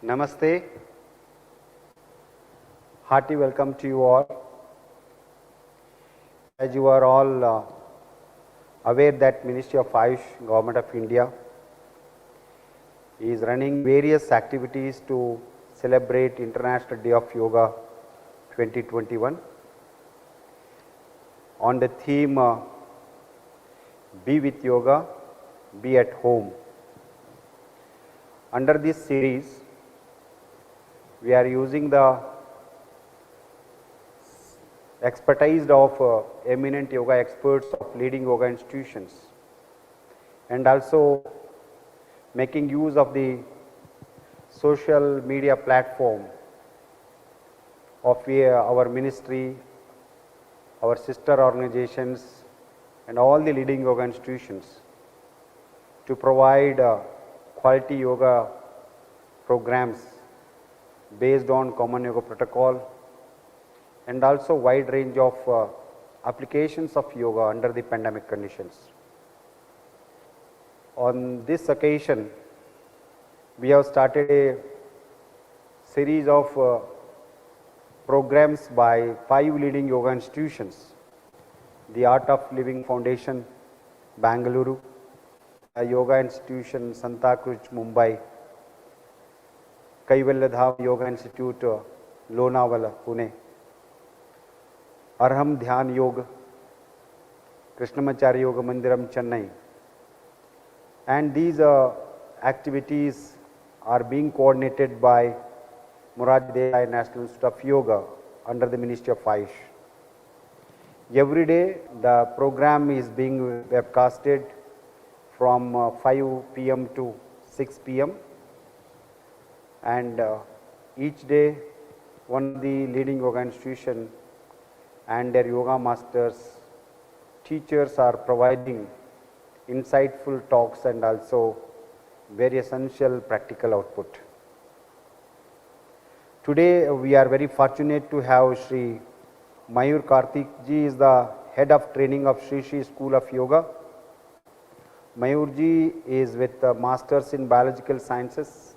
Namaste. Hearty welcome to you all. As you are all aware that Ministry of Ayush, Government of India is running various activities to celebrate International Day of Yoga 2021 on the theme Be with Yoga, Be at Home. Under this series, we are using the expertise of eminent yoga experts of leading yoga institutions and also making use of the social media platform of our ministry, our sister organizations and all the leading yoga institutions to provide quality yoga programs based on common yoga protocol and also wide range of applications of yoga under the pandemic conditions. On this occasion, we have started a series of programs by 5 leading yoga institutions: the Art of Living Foundation, Bangalore, a yoga institution, Santa Cruz, Mumbai, Kaivalya Dham Yoga Institute, Lonavala, Pune, Arham Dhyan Yoga, Krishnamacharya Yoga Mandiram, Chennai. And these activities are being coordinated by Morarji Desai National Institute of Yoga under the Ministry of Ayush. Every day the program is being webcasted from 5 p.m. to 6 p.m. and each day one of the leading yoga institution and their yoga masters, teachers are providing insightful talks and also very essential practical output. Today we are very fortunate to have Shri Mayur Karthik ji is the head of training of Shri Shri School of Yoga. Mayur ji is with Masters in Biological Sciences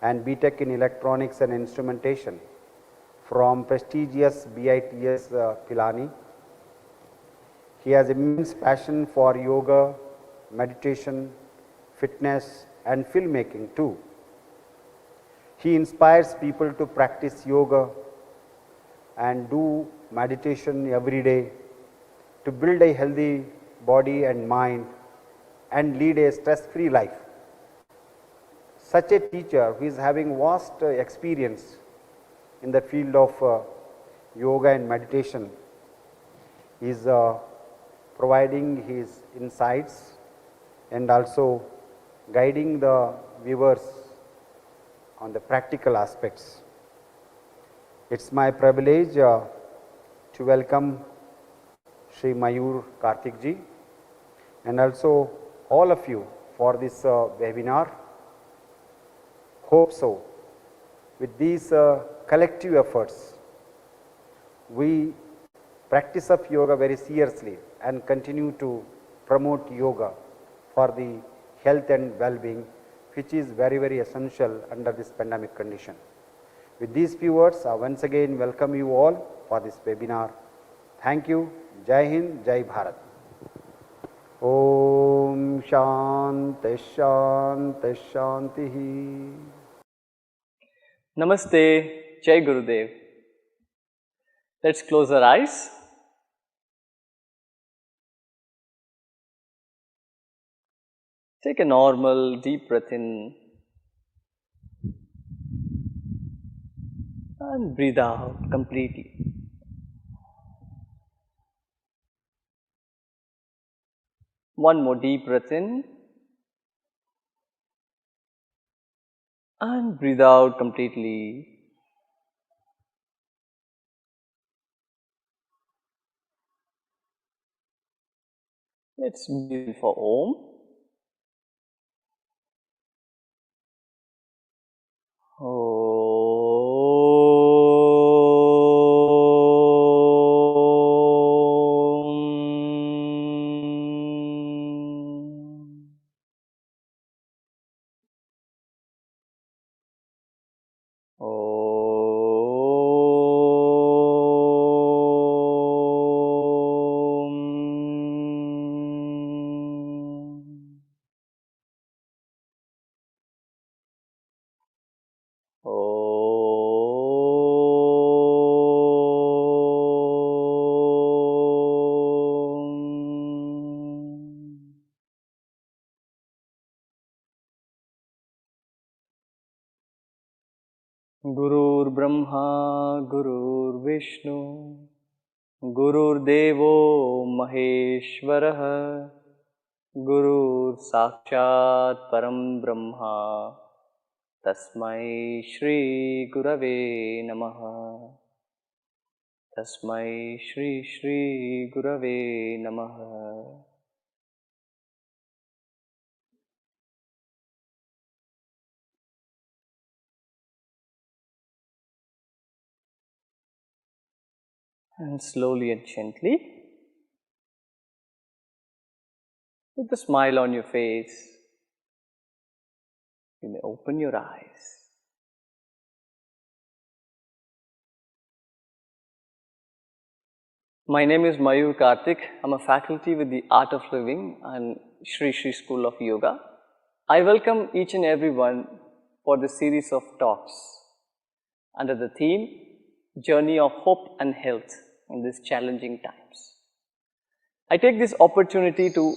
and BTech in Electronics and Instrumentation from prestigious BITS Pilani. He has immense passion for yoga, meditation, fitness and filmmaking too. He inspires people to practice yoga and do meditation every day to build a healthy body and mind and lead a stress-free life. Such a teacher who is having vast experience in the field of yoga and meditation is providing his insights and also guiding the viewers on the practical aspects. It's my privilege to welcome Shri Mayur Karthik ji and also all of you for this webinar. Hope so. With these collective efforts, we practice of yoga very seriously and continue to promote yoga for the health and well-being, which is very, very essential under this pandemic condition. With these few words, I once again welcome you all for this webinar. Thank you. Jai Hind, Jai Bharat. Om Shanti Shanti Shanti. Namaste, Jai Gurudev. Let's close our eyes. Take a normal deep breath in and breathe out completely. One more deep breath in and breathe out completely. Let's breathe in for Om. Gurur Brahma, Gurur Vishnu, Gurur Devo Maheshwaraha, Gurur Sakshat Param Brahma, Tasmai Shri Gurave Namaha. Tasmai Shri Gurave Namaha. And slowly and gently, with a smile on your face, you may open your eyes. My name is Mayur Karthik. I'm a faculty with the Art of Living and Shri Shri School of Yoga. I welcome each and everyone for this series of talks under the theme Journey of Hope and Health in these challenging times. I take this opportunity to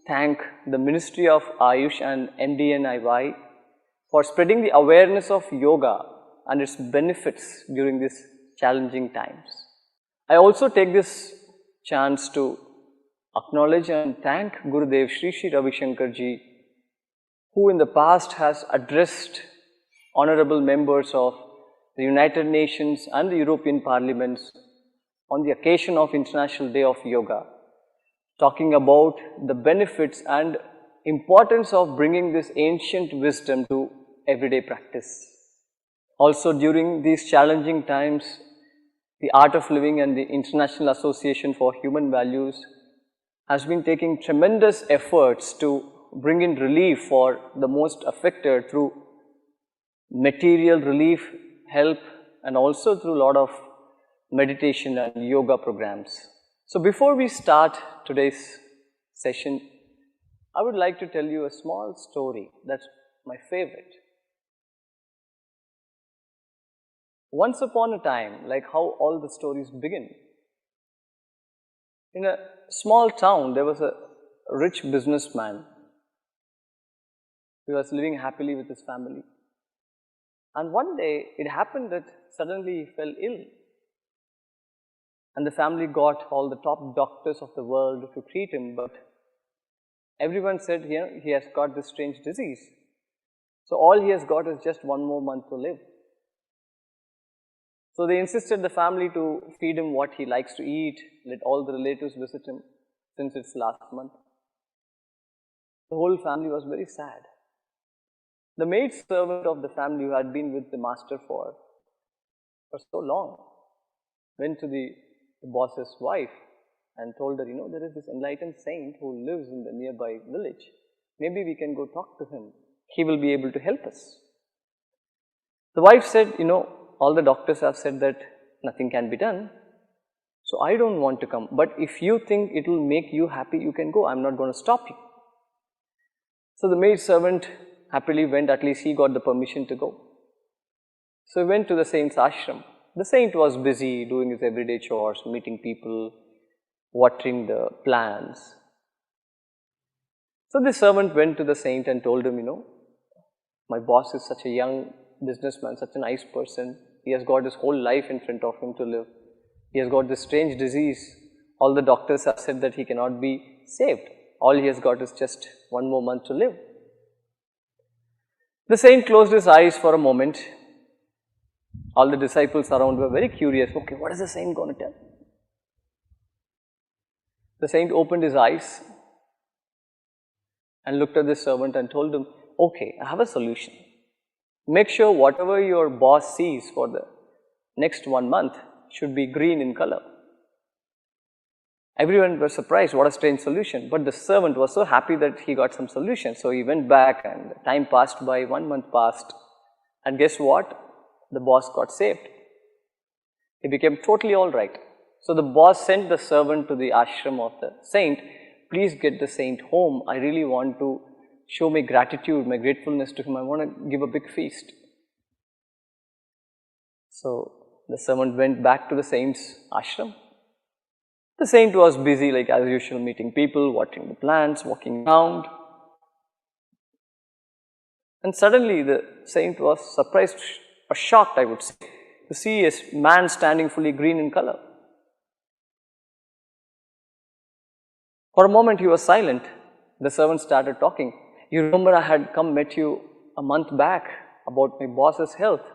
thank the Ministry of Ayush and MDNIY for spreading the awareness of yoga and its benefits during these challenging times. I also take this chance to acknowledge and thank Gurudev Sri Sri Ravi Shankar Ji, who in the past has addressed honorable members of the United Nations and the European Parliaments on the occasion of International Day of Yoga, talking about the benefits and importance of bringing this ancient wisdom to everyday practice. Also during these challenging times, the Art of Living and the International Association for Human Values has been taking tremendous efforts to bring in relief for the most affected through material relief, help, and also through a lot of meditation and yoga programs. So before we start today's session, I would like to tell you a small story that's my favorite. Once upon a time, like how all the stories begin, in a small town there was a rich businessman. He was living happily with his family. And one day it happened that suddenly he fell ill. And the family got all the top doctors of the world to treat him, but everyone said he has got this strange disease. So all he has got is just one more month to live. So they insisted the family to feed him what he likes to eat, let all the relatives visit him since it's last month. The whole family was very sad. The maid servant of the family, who had been with the master for so long, went to the boss's wife and told her, there is this enlightened saint who lives in the nearby village. Maybe we can go talk to him. He will be able to help us. The wife said, all the doctors have said that nothing can be done, so I don't want to come. But if you think it will make you happy, you can go. I'm not going to stop you. So the maid servant happily went, at least he got the permission to go. So he went to the saint's ashram. The saint was busy doing his everyday chores, meeting people, watering the plants. So the servant went to the saint and told him, my boss is such a young businessman, such a nice person. He has got his whole life in front of him to live. He has got this strange disease. All the doctors have said that he cannot be saved. All he has got is just one more month to live. The saint closed his eyes for a moment. All the disciples around were very curious. Okay, what is the saint going to tell? The saint opened his eyes and looked at the servant and told him, okay, I have a solution. Make sure whatever your boss sees for the next 1 month should be green in color. Everyone was surprised, what a strange solution. But the servant was so happy that he got some solution. So he went back and time passed by, 1 month passed. And guess what? The boss got saved. He became totally alright. So the boss sent the servant to the ashram of the saint. Please get the saint home. I really want to show my gratitude, my gratefulness to him. I want to give a big feast. So the servant went back to the saint's ashram. The saint was busy like as usual, meeting people, watering the plants, walking around. And suddenly the saint was surprised or shocked, I would say, to see a man standing fully green in color. For a moment he was silent. The servant started talking. You remember I had come met you a month back about my boss's health.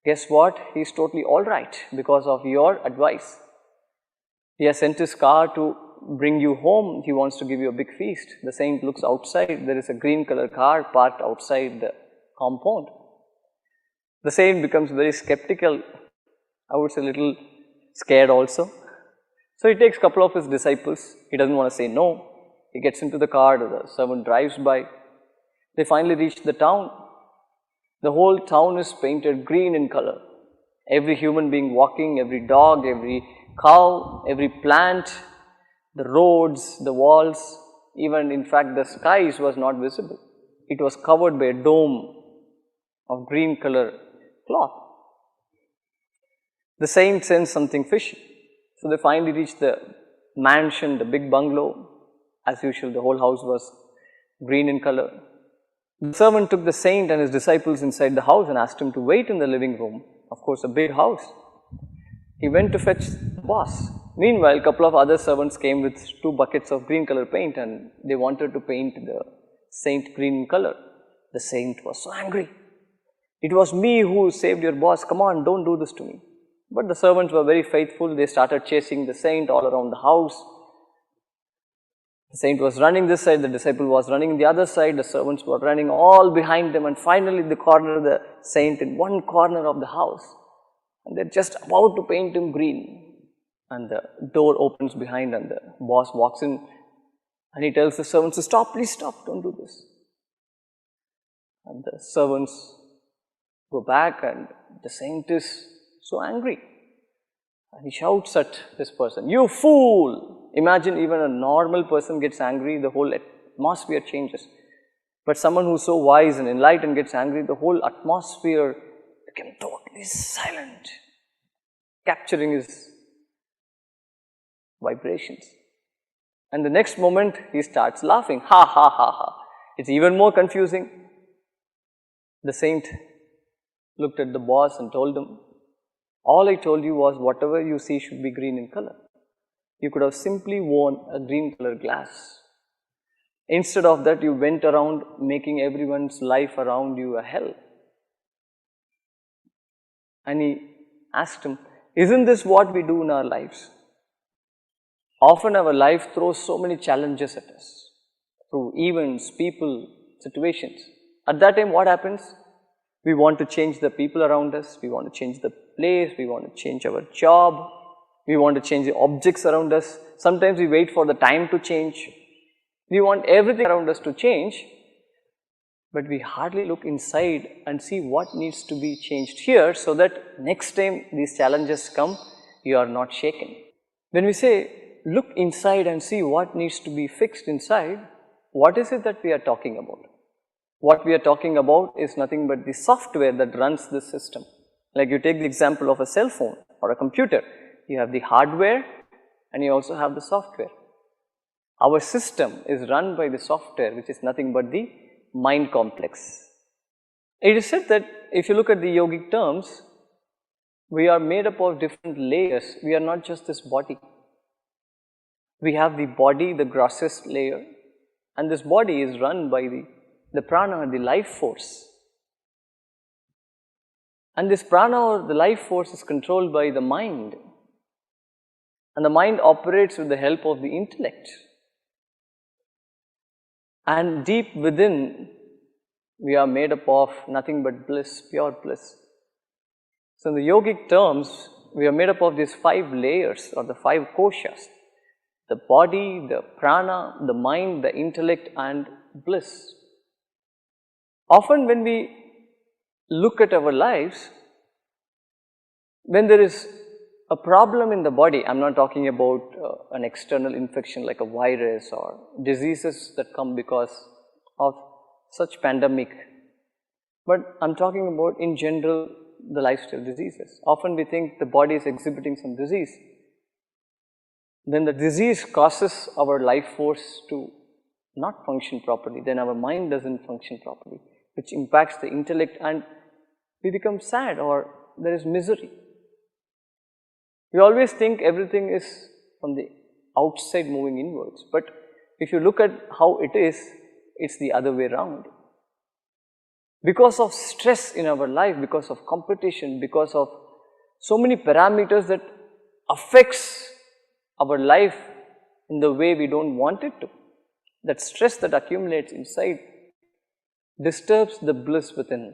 Guess what? He's totally alright because of your advice. He has sent his car to bring you home. He wants to give you a big feast. The saint looks outside. There is a green color car parked outside the compound. The saint becomes very skeptical. I would say a little scared also. So he takes a couple of his disciples. He doesn't want to say no. He gets into the car. The servant drives by. They finally reach the town. The whole town is painted green in color. Every human being walking, every dog, every cow, every plant, the roads, the walls, even in fact the skies was not visible. It was covered by a dome of green color cloth. The saint sensed something fishy. So they finally reached the mansion, the big bungalow. As usual, the whole house was green in color. The servant took the saint and his disciples inside the house and asked him to wait in the living room. Of course, a big house. He went to fetch the boss. Meanwhile, a couple of other servants came with 2 buckets of green color paint and they wanted to paint the saint green in color. The saint was so angry. It was me who saved your boss. Come on, don't do this to me. But the servants were very faithful. They started chasing the saint all around the house. The saint was running this side, the disciple was running the other side, the servants were running all behind them, and finally the corner, the saint in one corner of the house. And they're just about to paint him green. And the door opens behind and the boss walks in and he tells the servants to stop, please stop, don't do this. And the servants go back and the saint is so angry. And he shouts at this person, you fool! Imagine even a normal person gets angry, the whole atmosphere changes. But someone who's so wise and enlightened gets angry, the whole atmosphere became totally silent, capturing his vibrations. And the next moment, he starts laughing, ha ha ha ha. It's even more confusing. The saint looked at the boss and told him, all I told you was whatever you see should be green in color. You could have simply worn a green color glass. Instead of that, you went around making everyone's life around you a hell. And he asked him, isn't this what we do in our lives? Often our life throws so many challenges at us through events, people, situations. At that time, what happens? We want to change the people around us, we want to change the place, we want to change our job, we want to change the objects around us. Sometimes we wait for the time to change. We want everything around us to change, but we hardly look inside and see what needs to be changed here so that next time these challenges come, you are not shaken. When we say, look inside and see what needs to be fixed inside, what is it that we are talking about? What we are talking about is nothing but the software that runs this system. Like you take the example of a cell phone or a computer. You have the hardware and you also have the software. Our system is run by the software, which is nothing but the mind complex. It is said that if you look at the yogic terms, we are made up of different layers. We are not just this body. We have the body, the grossest layer, and this body is run by the prana, the life force. And this prana or the life force is controlled by the mind. And the mind operates with the help of the intellect. And deep within, we are made up of nothing but bliss, pure bliss. So in the yogic terms, we are made up of these 5 layers or the 5 koshas. The body, the prana, the mind, the intellect and bliss. Often when we look at our lives, when there is a problem in the body, I'm not talking about an external infection like a virus or diseases that come because of such pandemic, but I'm talking about in general the lifestyle diseases. Often we think the body is exhibiting some disease. Then the disease causes our life force to not function properly, then our mind doesn't function properly, which impacts the intellect, and we become sad or there is misery. We always think everything is from the outside moving inwards, but if you look at how it is, it's the other way around. Because of stress in our life, because of competition, because of so many parameters that affects our life in the way we don't want it to, that stress that accumulates inside disturbs the bliss within.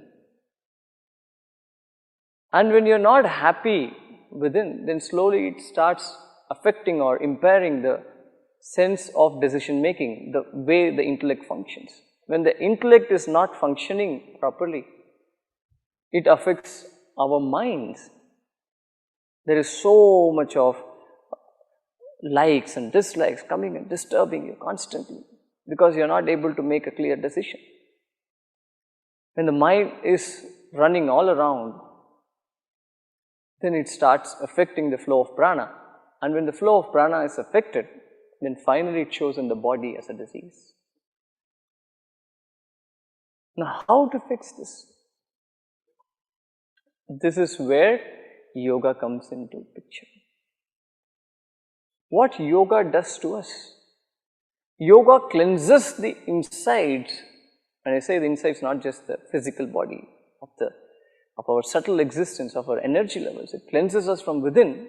And when you're not happy within, then slowly it starts affecting or impairing the sense of decision making, the way the intellect functions. When the intellect is not functioning properly, it affects our minds. There is so much of likes and dislikes coming and disturbing you constantly because you're not able to make a clear decision. When the mind is running all around, then it starts affecting the flow of prana. And when the flow of prana is affected, then finally it shows in the body as a disease. Now, how to fix this? This is where yoga comes into picture. What yoga does to us? Yoga cleanses the insides. When I say the insides, not just the physical body of our subtle existence, of our energy levels. It cleanses us from within.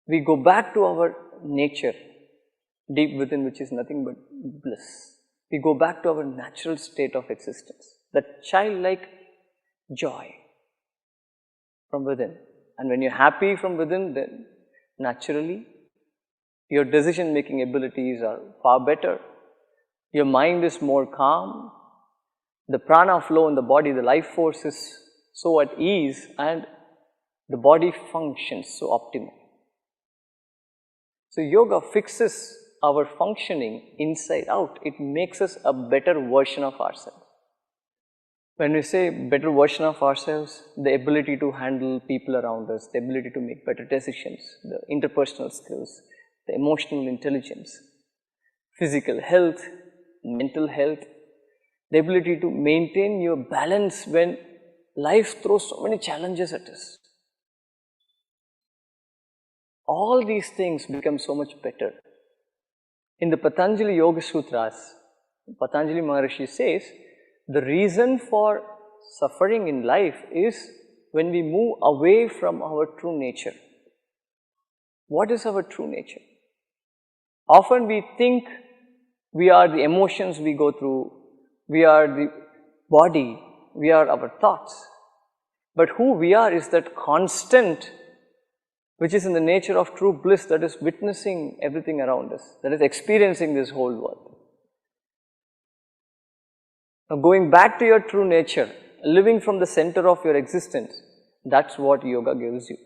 We go back to our nature, deep within, which is nothing but bliss. We go back to our natural state of existence, that childlike joy from within. And when you're happy from within, then naturally your decision making abilities are far better. Your mind is more calm. The prana flow in the body, the life force is so at ease, and the body functions so optimal. So yoga fixes our functioning inside out. It makes us a better version of ourselves. When we say better version of ourselves, the ability to handle people around us, the ability to make better decisions, the interpersonal skills, the emotional intelligence, physical health, mental health, the ability to maintain your balance when life throws so many challenges at us. All these things become so much better. In the Patanjali Yoga Sutras, Patanjali Maharishi says, the reason for suffering in life is when we move away from our true nature. What is our true nature? Often we think we are the emotions we go through, we are the body, we are our thoughts. But who we are is that constant which is in the nature of true bliss, that is witnessing everything around us, that is experiencing this whole world. Now going back to your true nature, living from the center of your existence, that's what yoga gives you.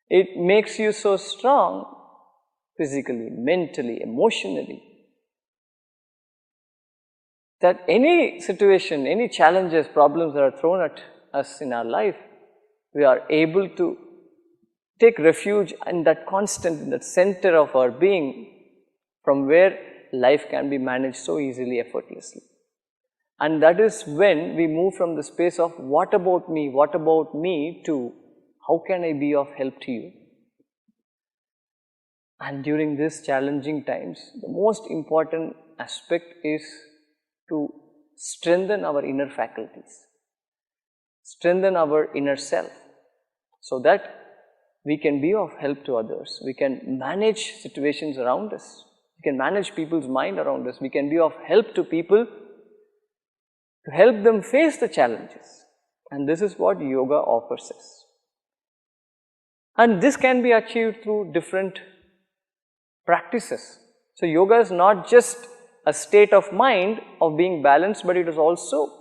It makes you so strong physically, mentally, emotionally, that any situation, any challenges, problems that are thrown at us in our life, we are able to take refuge in that constant, in that center of our being, from where life can be managed so easily, effortlessly. And that is when we move from the space of what about me to how can I be of help to you. And during these challenging times, the most important aspect is to strengthen our inner faculties, strengthen our inner self, so that we can be of help to others. We can manage situations around us. We can manage people's mind around us. We can be of help to people to help them face the challenges. And this is what yoga offers us. And this can be achieved through different practices. So yoga is not just a state of mind of being balanced, but it is also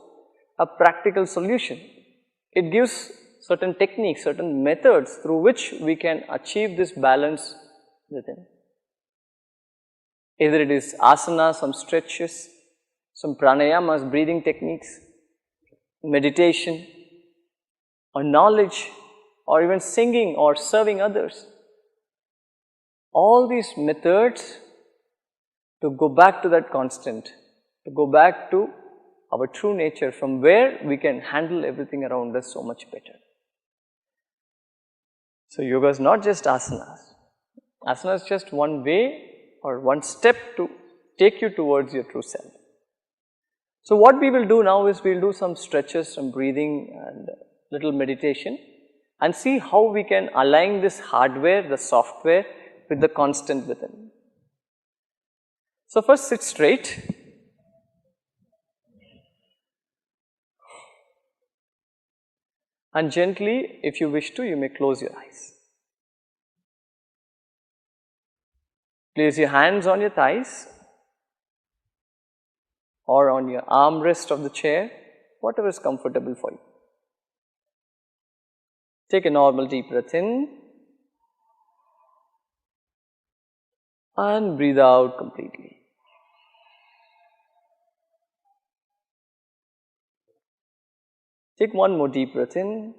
a practical solution. It gives certain techniques, certain methods through which we can achieve this balance within. Either it is asana, some stretches, some pranayamas, breathing techniques, meditation, or knowledge, or even singing or serving others. All these methods to go back to that constant, to go back to our true nature, from where we can handle everything around us so much better. So yoga is not just asanas. Asana is just one way or one step to take you towards your true self. So what we will do now is we will do some stretches, some breathing and little meditation, and see how we can align this hardware, the software, with the constant within. So first sit straight. And gently, if you wish to, you may close your eyes. Place your hands on your thighs or on your armrest of the chair, whatever is comfortable for you. Take a normal deep breath in and breathe out completely. Take one more deep breath in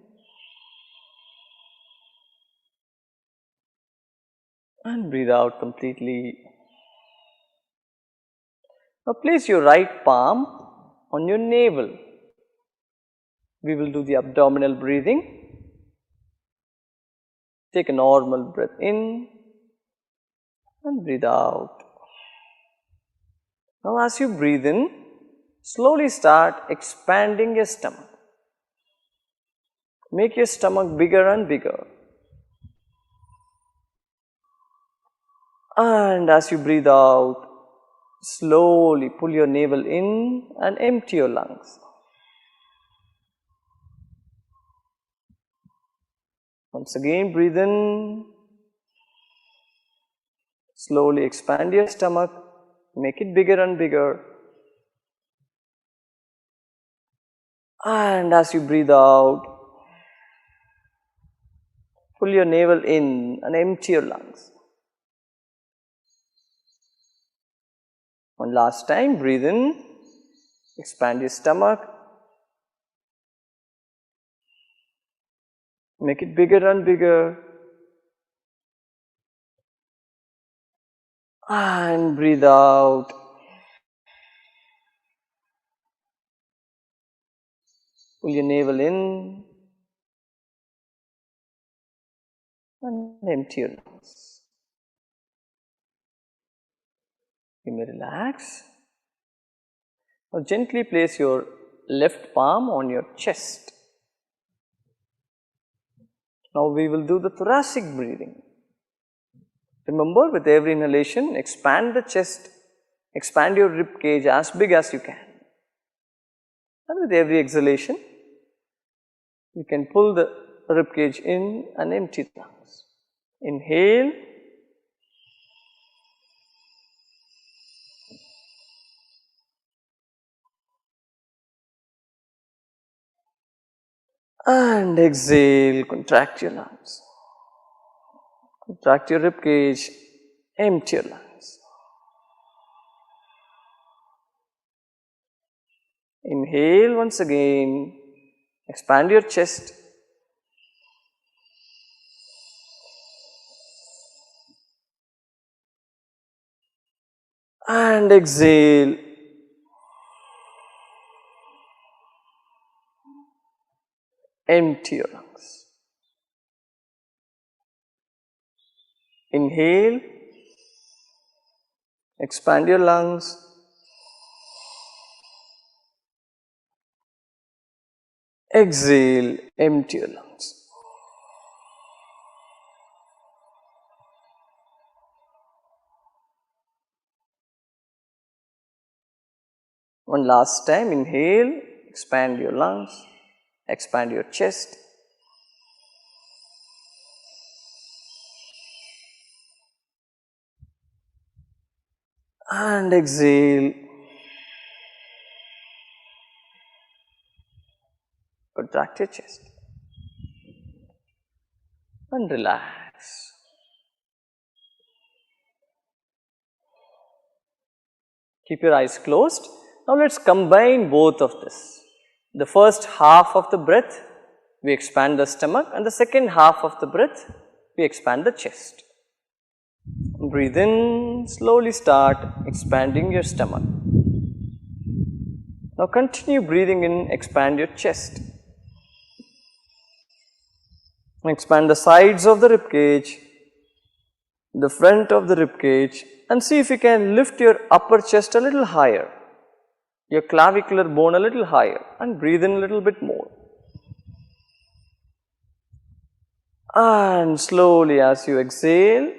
and breathe out completely. Now place your right palm on your navel. We will do the abdominal breathing. Take a normal breath in and breathe out. Now as you breathe in, slowly start expanding your stomach. Make your stomach bigger and bigger. And as you breathe out, slowly pull your navel in and empty your lungs. Once again, breathe in. Slowly expand your stomach. Make it bigger and bigger. And as you breathe out, pull your navel in and empty your lungs. One last time, breathe in, expand your stomach, make it bigger and bigger, and breathe out. Pull your navel in and empty your lungs. You may relax. Now gently place your left palm on your chest. Now we will do the thoracic breathing. Remember, with every inhalation, expand the chest, expand your rib cage as big as you can. And with every exhalation, you can pull the rib cage in and empty the lungs. Inhale. And exhale, contract your lungs. Contract your rib cage, empty your lungs. Inhale once again, expand your chest. And exhale. Empty your lungs. Inhale, expand your lungs. Exhale, empty your lungs. One last time, inhale, expand your lungs, expand your chest. And exhale. Contract your chest. And relax. Keep your eyes closed. Now let's combine both of this. The first half of the breath, we expand the stomach, and the second half of the breath, we expand the chest. Breathe in, slowly start expanding your stomach. Now continue breathing in, expand your chest. Expand the sides of the rib cage, the front of the rib cage, and see if you can lift your upper chest a little higher, your clavicular bone a little higher, and breathe in a little bit more. And slowly as you exhale,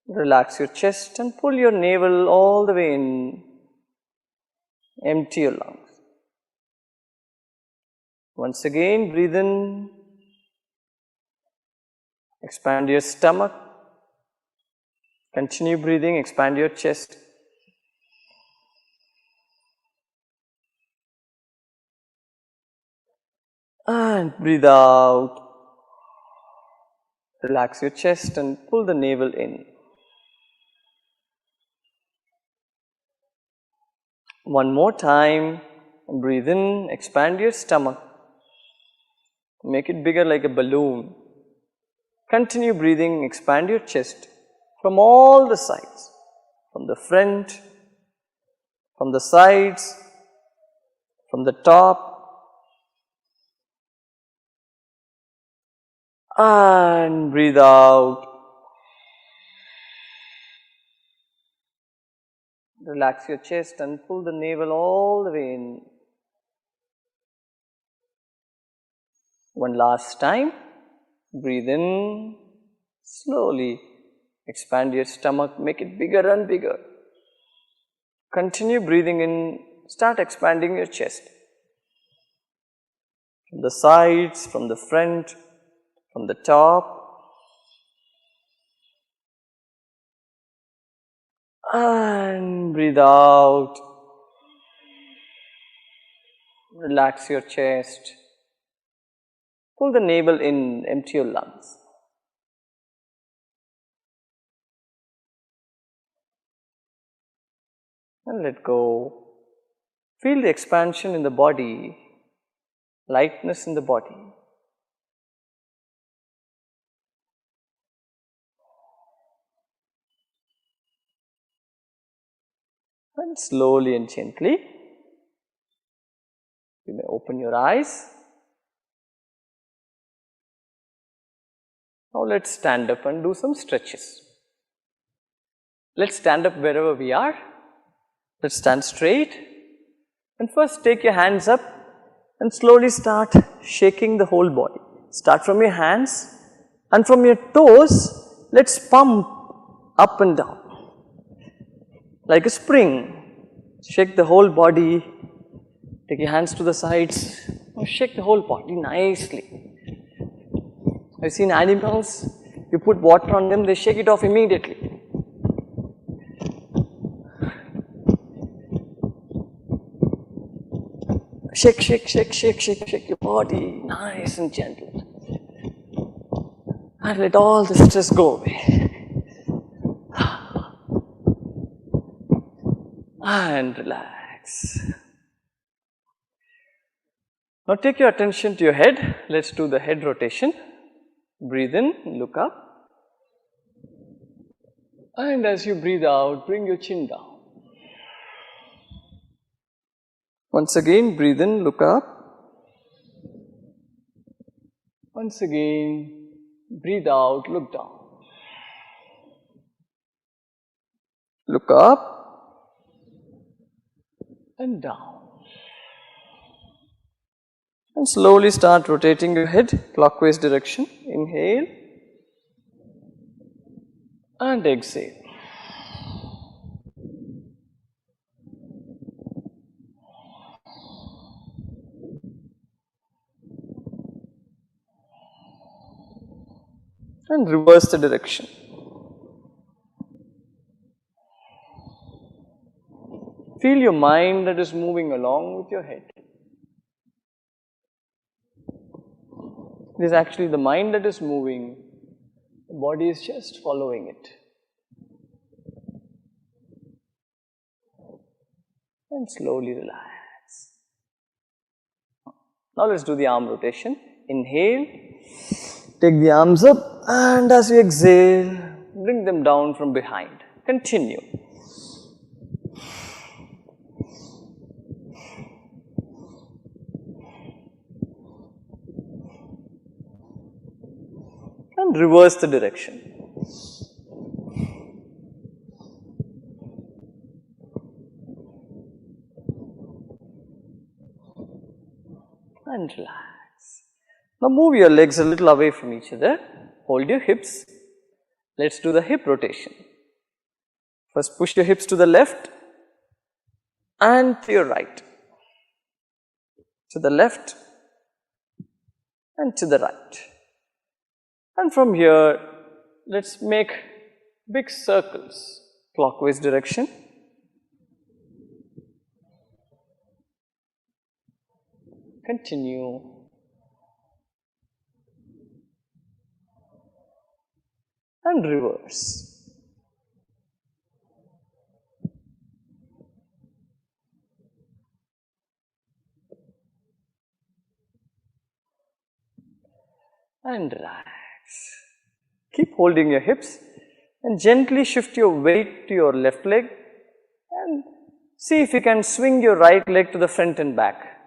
relax your chest and pull your navel all the way in. Empty your lungs. Once again, breathe in. Expand your stomach. Continue breathing, expand your chest. And breathe out. Relax your chest and pull the navel in. One more time. Breathe in, expand your stomach. Make it bigger like a balloon. Continue breathing, expand your chest from all the sides, from the front, from the sides, from the top, and breathe out. Relax your chest and pull the navel all the way in. One last time. Breathe in slowly. Expand your stomach, make it bigger and bigger. Continue breathing in, start expanding your chest. From the sides, from the front, from the top. And breathe out. Relax your chest. Pull the navel in, empty your lungs. And let go. Feel the expansion in the body, lightness in the body. And slowly and gently, you may open your eyes. Now let's stand up and do some stretches. Let's stand up wherever we are. Let's stand straight. And first take your hands up and slowly start shaking the whole body. Start from your hands and from your toes, let's pump up and down. Like a spring. Shake the whole body. Take your hands to the sides. Now shake the whole body nicely. I've seen animals, you put water on them, they shake it off immediately. Shake, shake, shake, shake, shake, shake your body, nice and gentle. And let all the stress go away. And relax. Now take your attention to your head. Let's do the head rotation. Breathe in, look up. And as you breathe out, bring your chin down. Once again, breathe in, look up. Once again, breathe out, look down. Look up and down. And slowly start rotating your head clockwise direction. Inhale and exhale. And reverse the direction. Feel your mind that is moving along with your head. It is actually the mind that is moving, the body is just following it. And slowly relax. Now let's do the arm rotation. Inhale, take the arms up, and as you exhale, bring them down from behind. Continue. and reverse the direction. And relax. Now move your legs a little away from each other. Hold your hips. Let's do the hip rotation. First push your hips to the left and to your right. To the left and to the right. And from here, let's make big circles, clockwise direction. Continue. And reverse. And relax. Keep holding your hips and gently shift your weight to your left leg and see if you can swing your right leg to the front and back.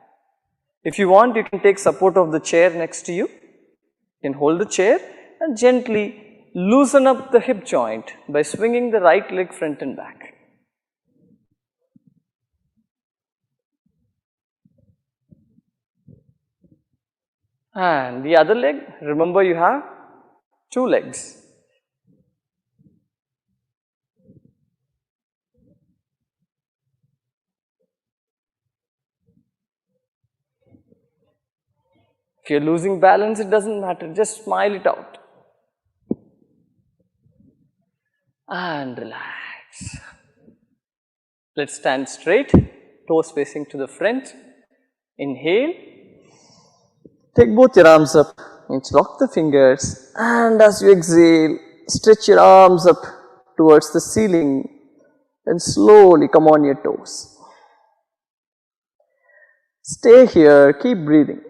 If you want, you can take support of the chair next to you. You can hold the chair and gently loosen up the hip joint by swinging the right leg front and back. And the other leg, remember you have two legs. If you're losing balance, it doesn't matter, just smile it out. And relax. Let's stand straight, toes facing to the front. Inhale. Take both your arms up, interlock the fingers, and as you exhale, stretch your arms up towards the ceiling and slowly come on your toes. Stay here, keep breathing.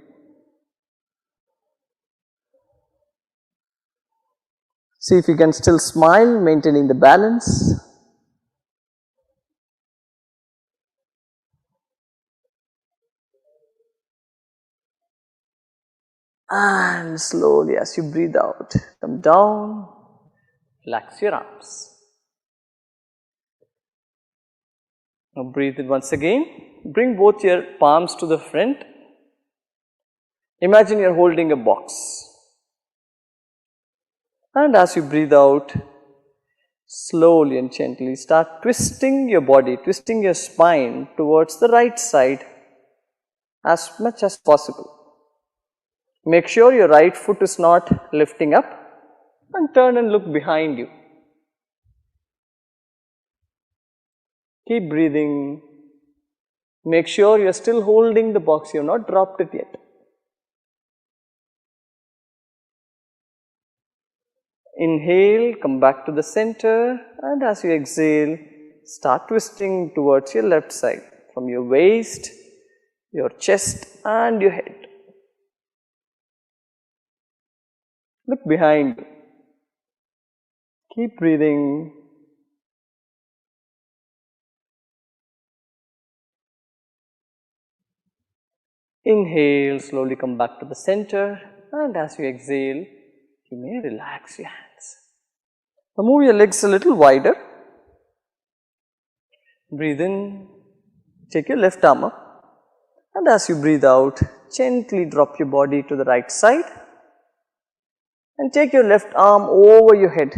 See if you can still smile, maintaining the balance. And slowly as you breathe out, come down, relax your arms. Now breathe in once again. Bring both your palms to the front. Imagine you are holding a box. And as you breathe out, slowly and gently start twisting your body, twisting your spine towards the right side as much as possible. Make sure your right foot is not lifting up and turn and look behind you. Keep breathing. Make sure you are still holding the box, you have not dropped it yet. Inhale, come back to the center, and as you exhale, start twisting towards your left side from your waist, your chest and your head. Look behind you. Keep breathing. Inhale, slowly come back to the center, and as you exhale, you may relax your hands. Now move your legs a little wider. Breathe in, take your left arm up, and as you breathe out, gently drop your body to the right side and take your left arm over your head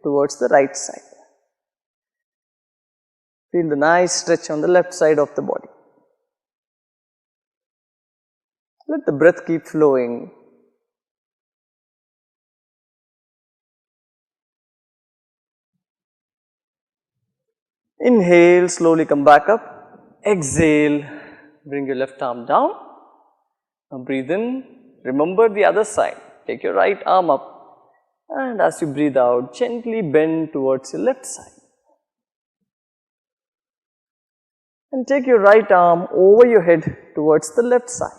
towards the right side. Feel the nice stretch on the left side of the body. Let the breath keep flowing. Inhale, slowly come back up. Exhale, bring your left arm down. Now breathe in, remember the other side. Take your right arm up, and as you breathe out, gently bend towards your left side. And take your right arm over your head towards the left side.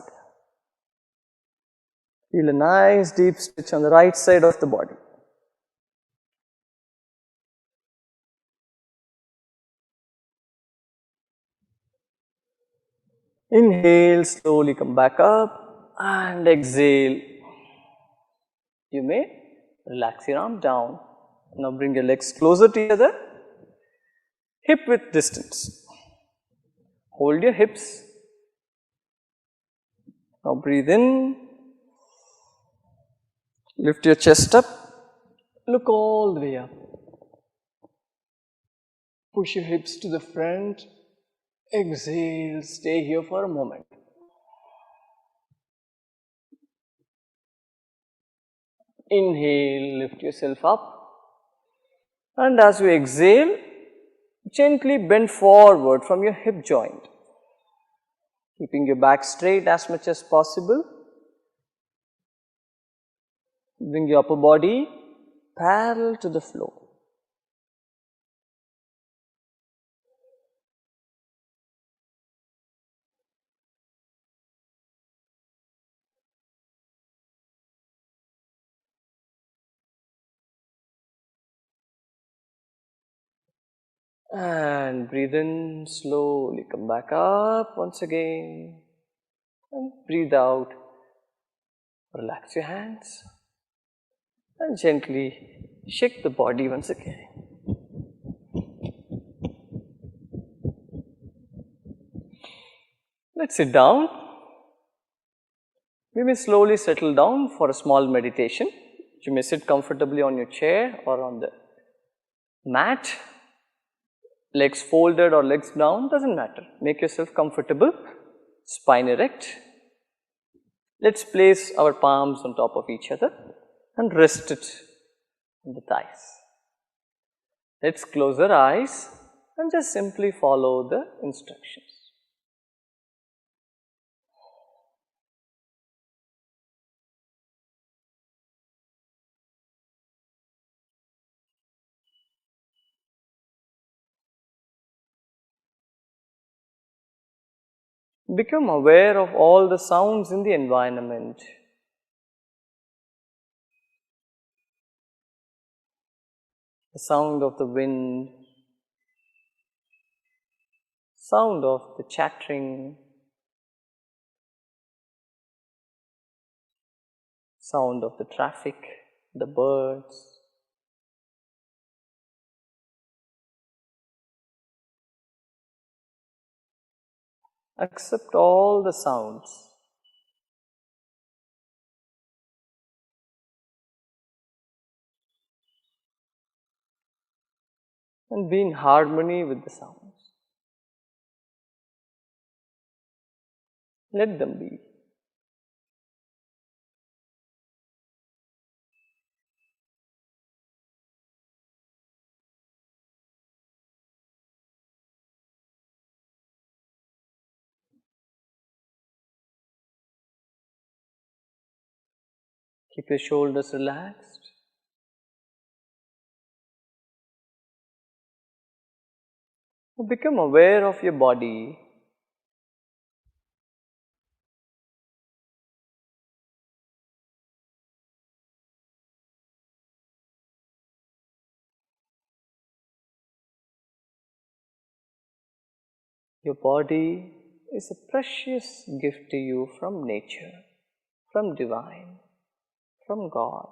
Feel a nice deep stretch on the right side of the body. Inhale, slowly come back up, and exhale. You may Relax your arm down. Now bring your legs closer to each other, hip width distance. Hold your hips. Now breathe in. Lift your chest up. Look all the way up. Push your hips to the front. Exhale. Stay here for a moment. Inhale. Lift yourself up. And as you exhale, gently bend forward from your hip joint, keeping your back straight as much as possible. Bring your upper body parallel to the floor. And breathe in, slowly come back up once again. And breathe out. Relax your hands. And gently shake the body once again. Let's sit down. We may slowly settle down for a small meditation. You may sit comfortably on your chair or on the mat. Legs folded or legs down, doesn't matter. Make yourself comfortable. Spine erect. Let's place our palms on top of each other and rest it on the thighs. Let's close our eyes and just simply follow the instructions. Become aware of all the sounds in the environment. The sound of the wind, sound of the chattering, sound of the traffic, the birds. Accept all the sounds. And be in harmony with the sounds. Let them be. Keep your shoulders relaxed. Become aware of your body. Your body is a precious gift to you from nature, from divine, from God.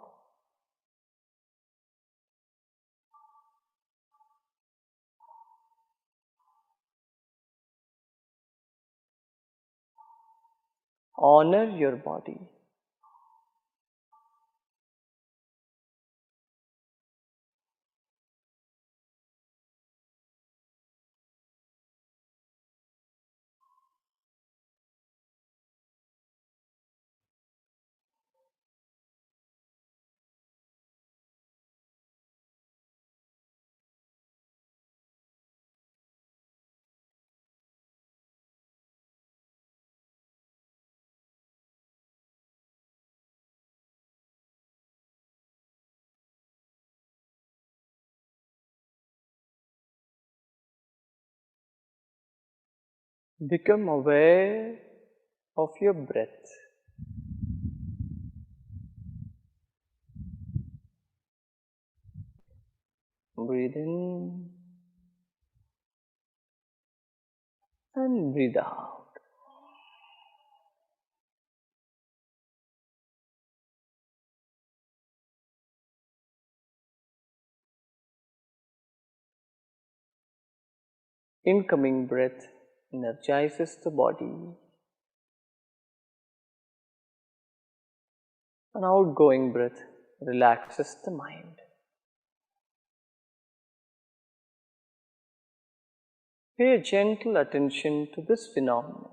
Honor your body. Become aware of your breath. Breathe in and breathe out. Incoming breath energizes the body. An outgoing breath relaxes the mind. Pay gentle attention to this phenomenon.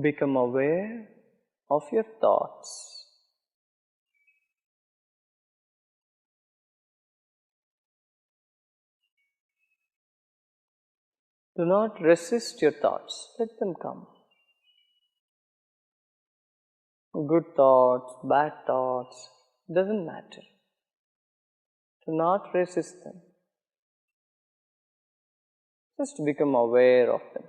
Become aware of your thoughts. Do not resist your thoughts, let them come. Good thoughts, bad thoughts, doesn't matter. Do not resist them. Just become aware of them.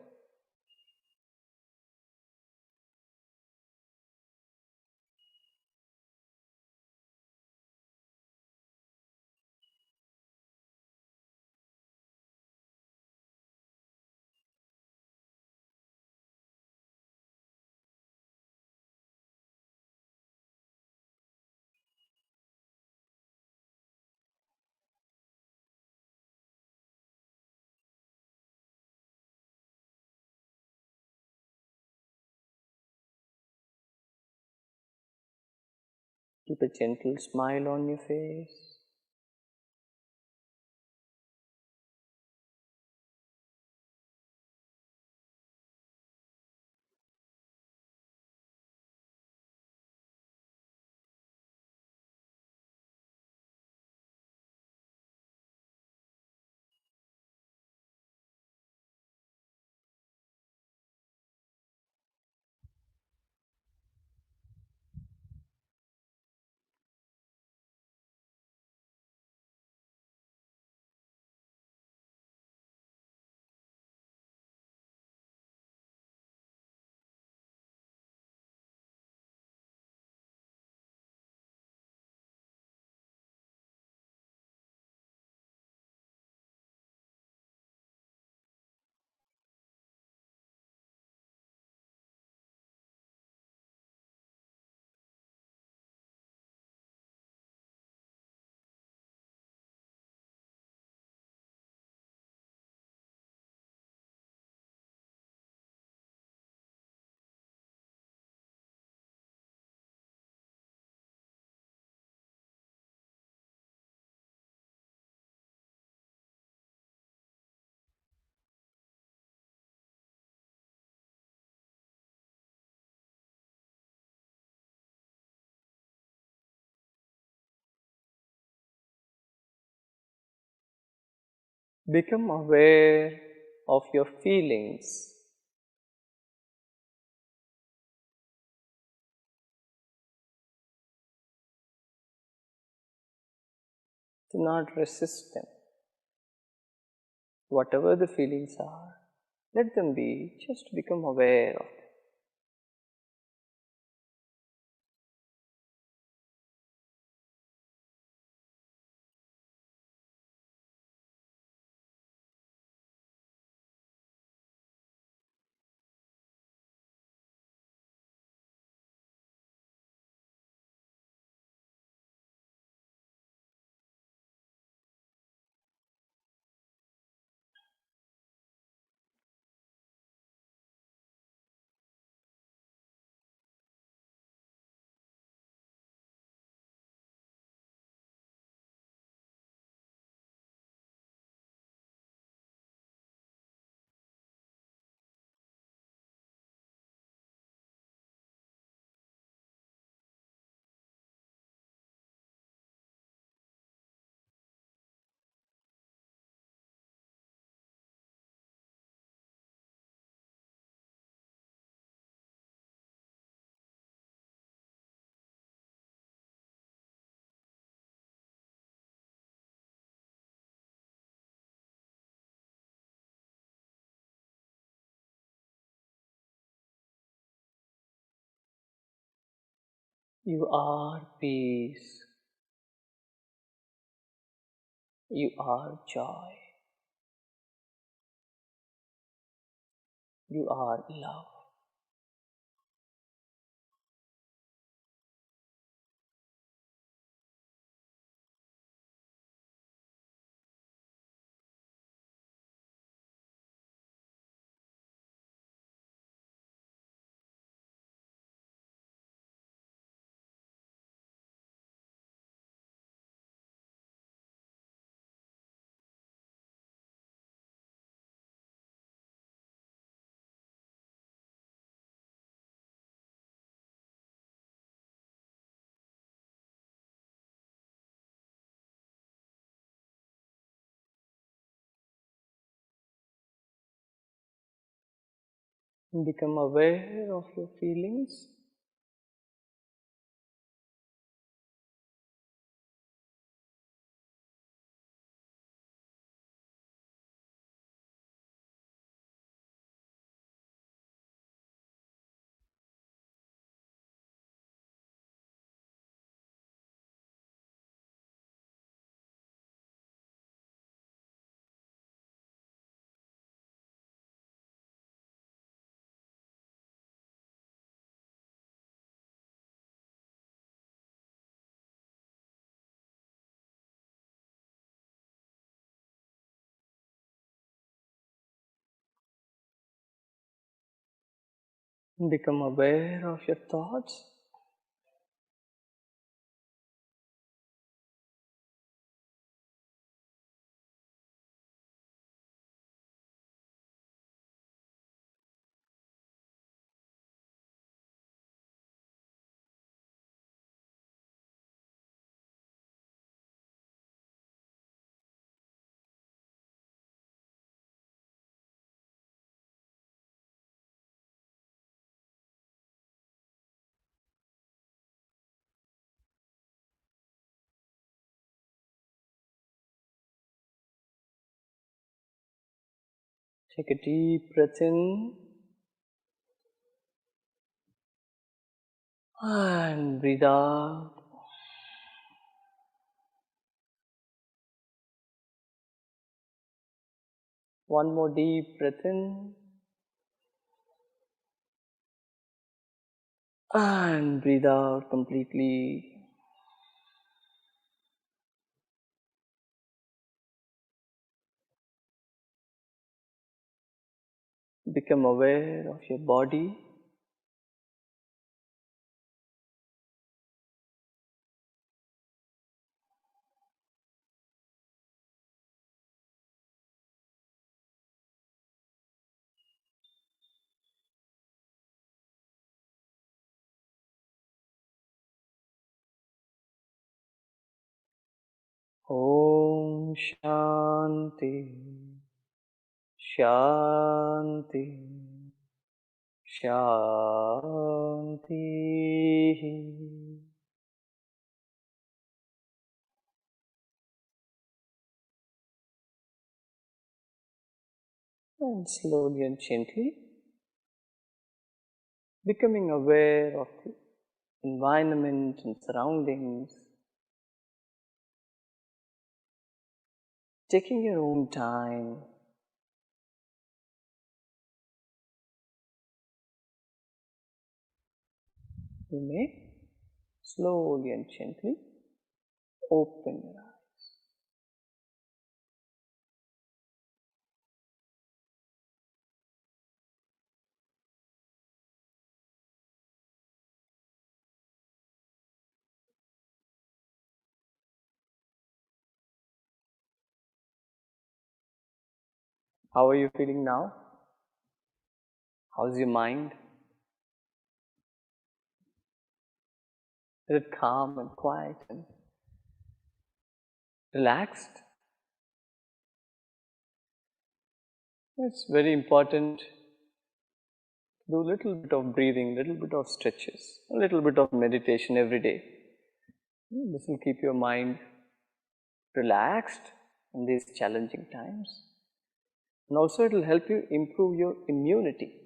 Keep a gentle smile on your face. Become aware of your feelings. Do not resist them. Whatever the feelings are, let them be. Just become aware of them. You are peace. You are joy. You are love. Become aware of your feelings. Become aware of your thoughts. Take a deep breath in and breathe out. One more deep breath in and breathe out completely. Become aware of your body. Om Shanti Shanti Shanti. And slowly and gently becoming aware of the environment and surroundings, taking your own time. You may slowly and gently open your eyes. How are you feeling now? How's your mind? Is it calm and quiet and relaxed? It's very important to do a little bit of breathing, little bit of stretches, a little bit of meditation every day. This will keep your mind relaxed in these challenging times. And also it will help you improve your immunity.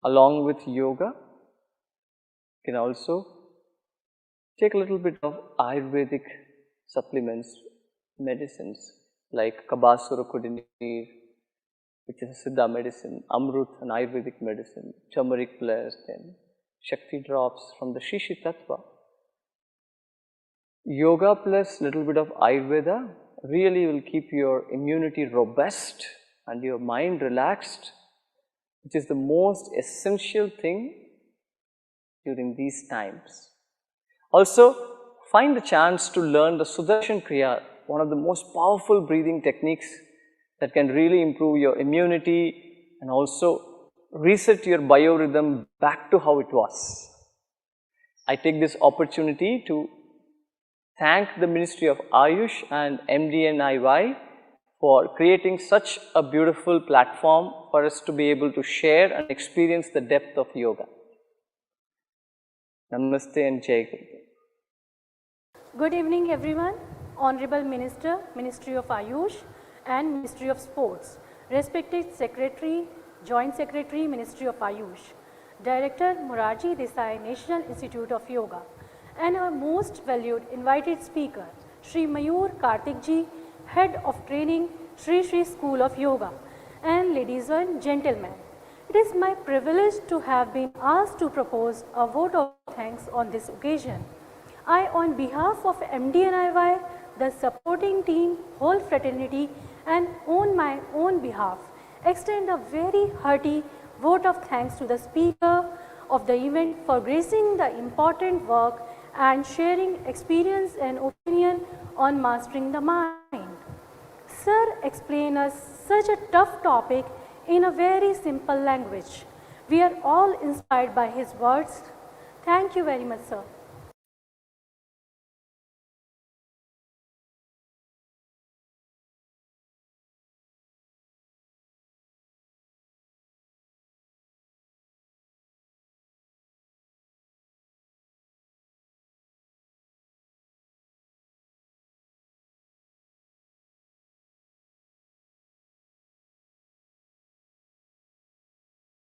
Along with yoga, you can also take a little bit of Ayurvedic supplements, medicines like Kabasura Kudineer, which is a Siddha medicine, Amrut, an Ayurvedic medicine, turmeric plus, then Shakti drops from the Shishi Tattva. Yoga plus little bit of Ayurveda really will keep your immunity robust and your mind relaxed, which is the most essential thing during these times. Also, find the chance to learn the Sudarshan Kriya, one of the most powerful breathing techniques that can really improve your immunity and also reset your biorhythm back to how it was. I take this opportunity to thank the Ministry of Ayush and MDNIY for creating such a beautiful platform for us to be able to share and experience the depth of yoga. Namaste and Jai Guru. Good evening everyone. Honorable Minister, Ministry of Ayush and Ministry of Sports, respected Secretary, Joint Secretary, Ministry of Ayush, Director Morarji Desai, National Institute of Yoga, and our most valued invited speaker, Shri Mayur Kartik Ji, Head of Training, Shri School of Yoga, and ladies and gentlemen. It is my privilege to have been asked to propose a vote of thanks on this occasion. I, on behalf of MDNIY, the supporting team, whole fraternity, and on my own behalf, extend a very hearty vote of thanks to the speaker of the event for gracing the important work and sharing experience and opinion on mastering the mind. Sir explained us such a tough topic in a very simple language. We are all inspired by his words. Thank you very much, sir.